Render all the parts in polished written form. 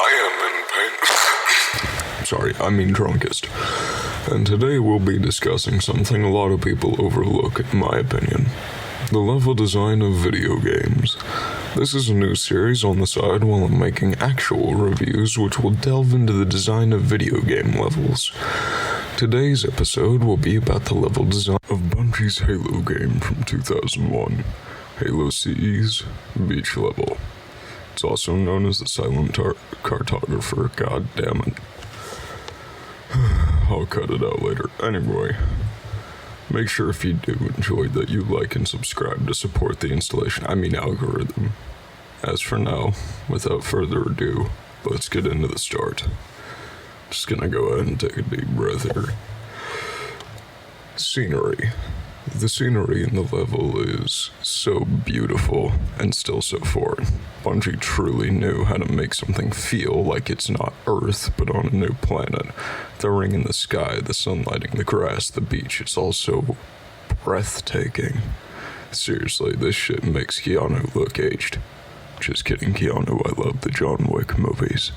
I am in pain. Sorry, I mean drunkest. And today we'll be discussing something a lot of people overlook, in my opinion. The level design of video games. This is a new series on the side while I'm making actual reviews which will delve into the design of video game levels. Today's episode will be about the level design of Bungie's Halo game from 2001, Halo CE's Beach Level. It's also known as the Silent Cartographer, god damn it. I'll cut it out later. Anyway, make sure if you do enjoy that you like and subscribe to support the algorithm. As for now, without further ado, let's get into the start. Just gonna go ahead and take a deep breath here. Scenery. The scenery in the level is so beautiful and still so foreign. Bungie truly knew how to make something feel like it's not Earth, but on a new planet. The ring in the sky, the sun lighting the grass, the beach, it's all so breathtaking. Seriously, this shit makes Keanu look aged. Just kidding, Keanu, I love the John Wick movies.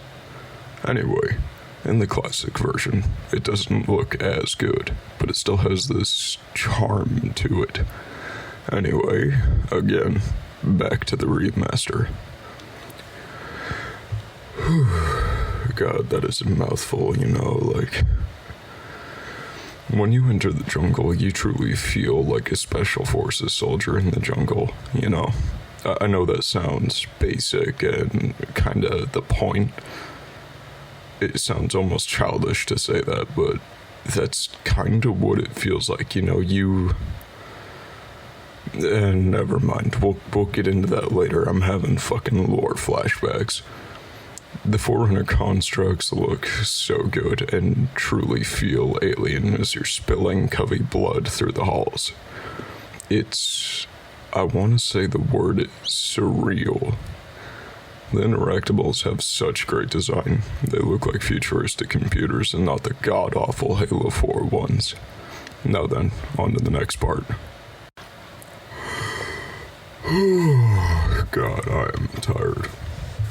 Anyway, in the classic version, it doesn't look as good, but it still has this charm to it. Anyway, again, back to the remaster. God, that is a mouthful, like... When you enter the jungle, you truly feel like a Special Forces soldier in the jungle, I know that sounds basic and kinda the point. It sounds almost childish to say that, but that's kind of what it feels like, never mind, we'll get into that later. I'm having fucking lore flashbacks. The Forerunner constructs look so good and truly feel alien as you're spilling Covey blood through the halls. I want to say the word is surreal. The interactables have such great design. They look like futuristic computers and not the god-awful Halo 4 ones. Now then, on to the next part. God, I am tired.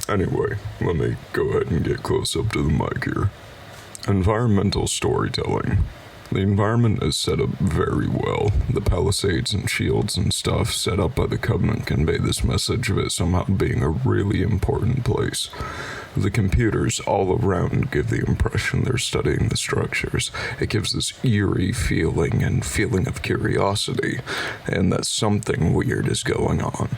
Anyway, let me go ahead and get close up to the mic here. Environmental storytelling. The environment is set up very well. The palisades and shields and stuff set up by the Covenant convey this message of it somehow being a really important place. The computers all around give the impression they're studying the structures. It gives this eerie feeling of curiosity, and that something weird is going on.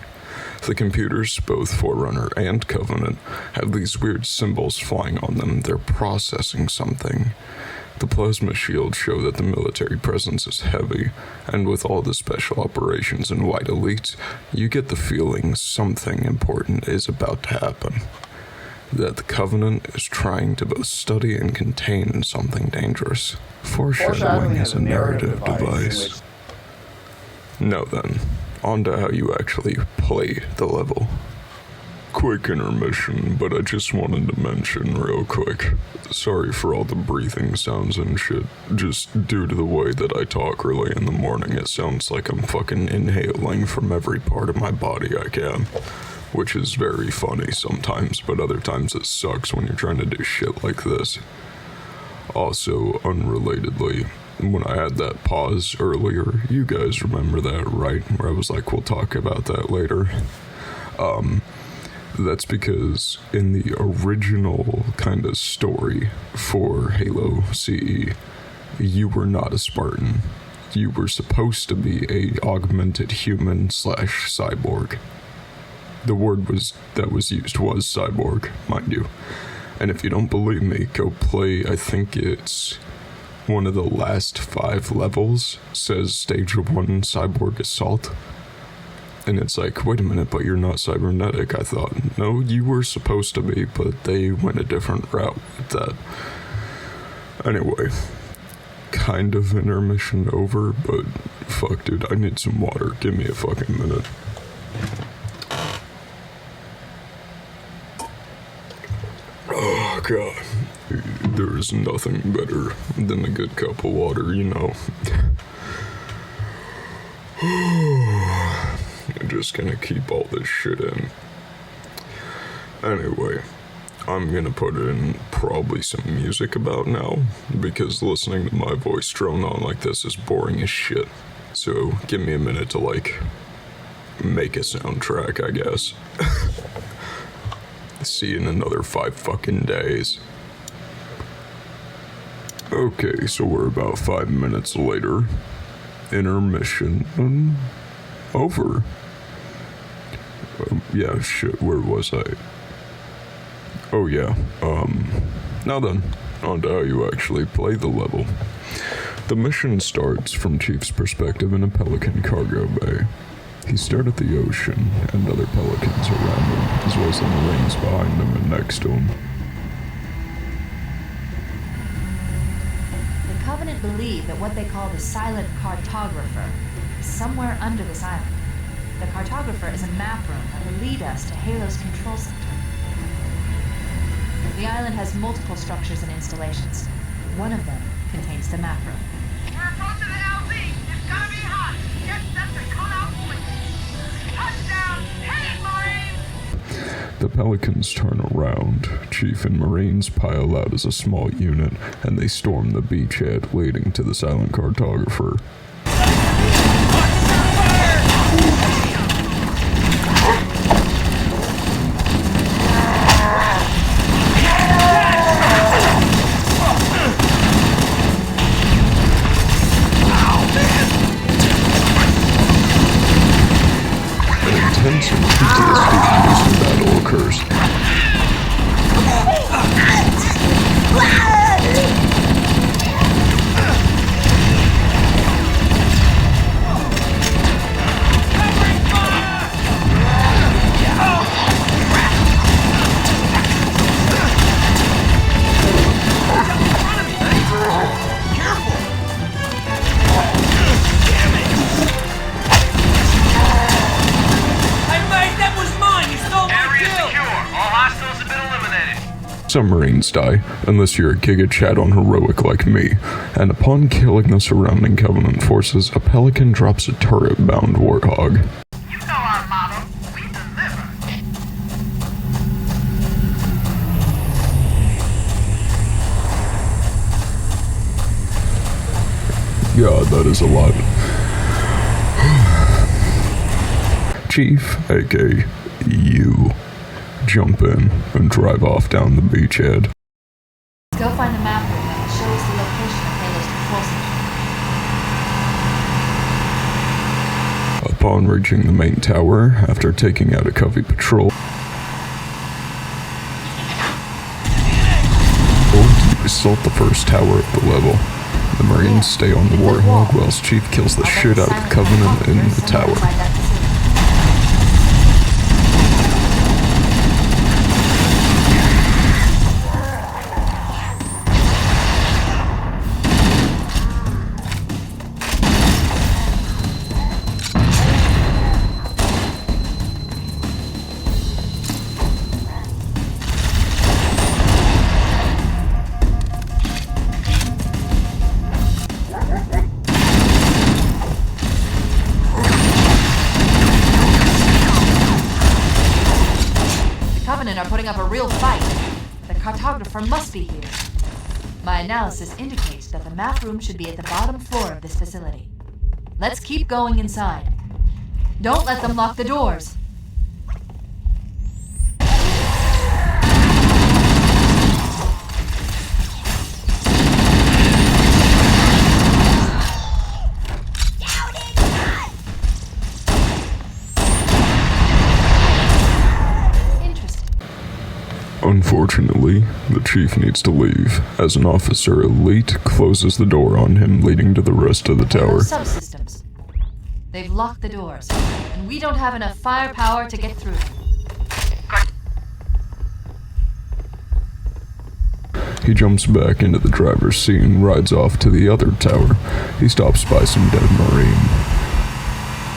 The computers, both Forerunner and Covenant, have these weird symbols flying on them. They're processing something. The plasma shields show that the military presence is heavy, and with all the special operations and white elites, you get the feeling something important is about to happen. That the Covenant is trying to both study and contain something dangerous. Foreshadowing is a narrative device. Now then, on to how you actually play the level. Quick intermission, but I just wanted to mention real quick. Sorry for all the breathing sounds and shit. Just due to the way that I talk early in the morning, it sounds like I'm fucking inhaling from every part of my body I can. Which is very funny sometimes, but other times it sucks when you're trying to do shit like this. Also, unrelatedly, when I had that pause earlier, you guys remember that, right? Where I was like, we'll talk about that later. That's because in the original kind of story for Halo CE, you were not a Spartan. You were supposed to be a augmented human / cyborg. The word that was used was cyborg, mind you. And if you don't believe me, go play, I think it's one of the last 5 levels, says Stage 1 Cyborg Assault. And it's like, wait a minute, but you're not cybernetic. I thought, no, you were supposed to be, but they went a different route with that. Anyway, kind of intermission over, but fuck, dude, I need some water. Give me a fucking minute. Oh, God. There is nothing better than a good cup of water, I'm just gonna keep all this shit in. Anyway, I'm gonna put in probably some music about now, because listening to my voice drone on like this is boring as shit. So give me a minute to like make a soundtrack, I guess. See you in another 5 fucking days. Okay, so we're about 5 minutes later. Intermission over. Yeah, shit, where was I? Oh yeah, now then, on to how you actually play the level. The mission starts from Chief's perspective in a Pelican cargo bay. He stared at the ocean and other pelicans around him, as well as the Marines behind him and next to him. The Covenant believe that what they call the silent cartographer is somewhere under this island. The cartographer is a map room that will lead us to Halo's control center. The island has multiple structures and installations. One of them contains the map room. We're approaching the LZ. It's gonna be hot. Get set to come out quickly. Touchdown! Hit it, Marines! The Pelicans turn around. Chief and Marines pile out as a small unit, and they storm the beachhead leading to the silent cartographer. Intense and PTSD-inducing battle occurs. Some Marines die, unless you're a Giga Chad on heroic like me, and upon killing the surrounding Covenant forces, a Pelican drops a turret-bound Warthog. You know our motto. We deliver. God, that is a lot. Chief, aka you, jump in and drive off down the beachhead. Let's go find the map room that will show us the location of Halo's control center. Upon reaching the main tower, after taking out a Covey patrol, you assault the first tower of the level. The Marines stay on the Warthog whilst Chief kills the shit out of the Covenant in the tower. Are putting up a real fight. The cartographer must be here. My analysis indicates that the map room should be at the bottom floor of this facility. Let's keep going inside. Don't let them lock the doors. Unfortunately, the Chief needs to leave, as an officer elite closes the door on him, leading to the rest of the tower. Subsystems. They've locked the doors, and we don't have enough firepower to get through them. He jumps back into the driver's seat and rides off to the other tower. He stops by some dead Marine.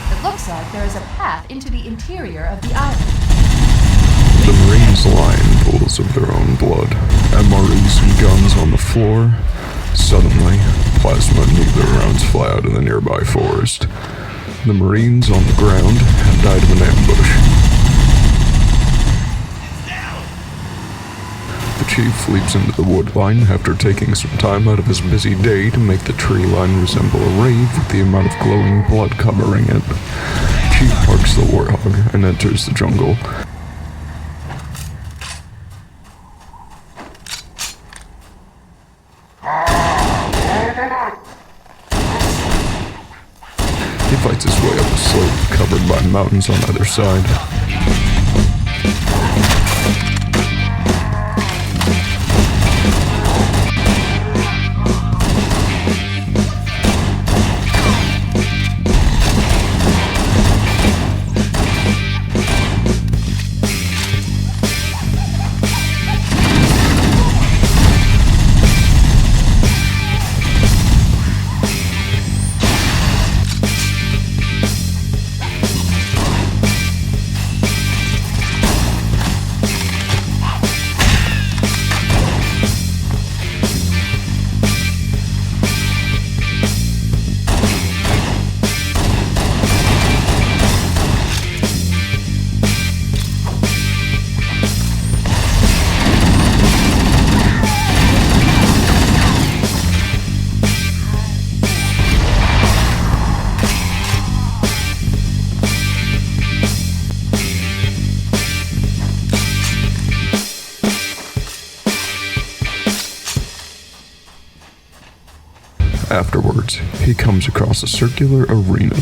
It looks like there is a path into the interior of the island. The Marines lie in pools of their own blood. MREs and guns on the floor. Suddenly, plasma needler rounds fly out of the nearby forest. The Marines on the ground have died of an ambush. Chief leaps into the wood line after taking some time out of his busy day to make the tree line resemble a rave with the amount of glowing blood covering it. Chief parks the warthog and enters the jungle. He fights his way up a slope covered by mountains on either side. Afterwards, he comes across a circular arena.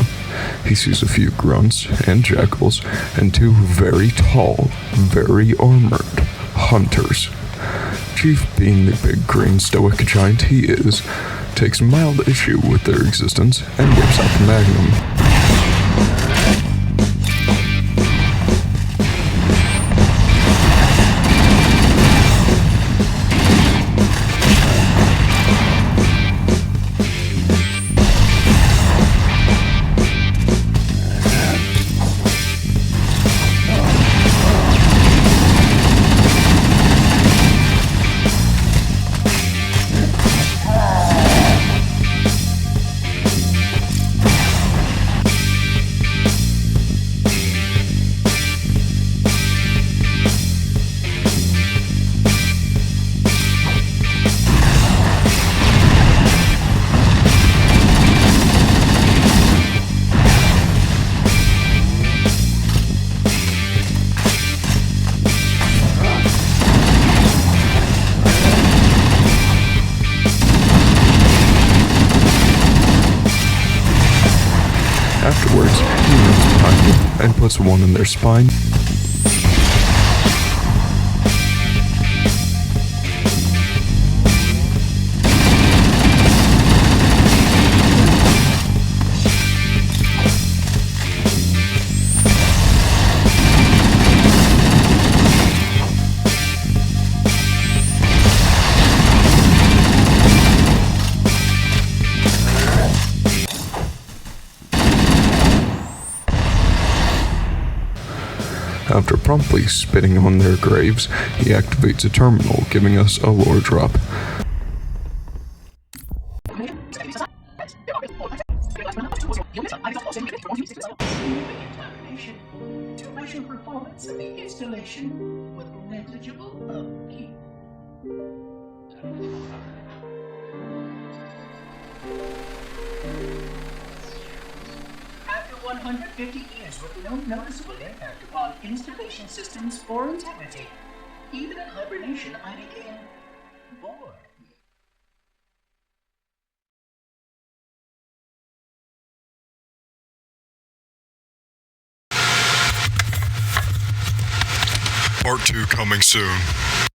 He sees a few grunts and jackals and two very tall, very armored hunters. Chief, being the big green stoic giant he is, takes mild issue with their existence and whips out the magnum. Afterwards, he runs behind them and puts one in their spine. After promptly spitting on their graves, he activates a terminal, giving us a lore drop. To measure performance of the installation with negligible upkeep. After 150 years with no noticeable impact upon installation systems or integrity, even in hibernation, I became bored. Part 2 coming soon.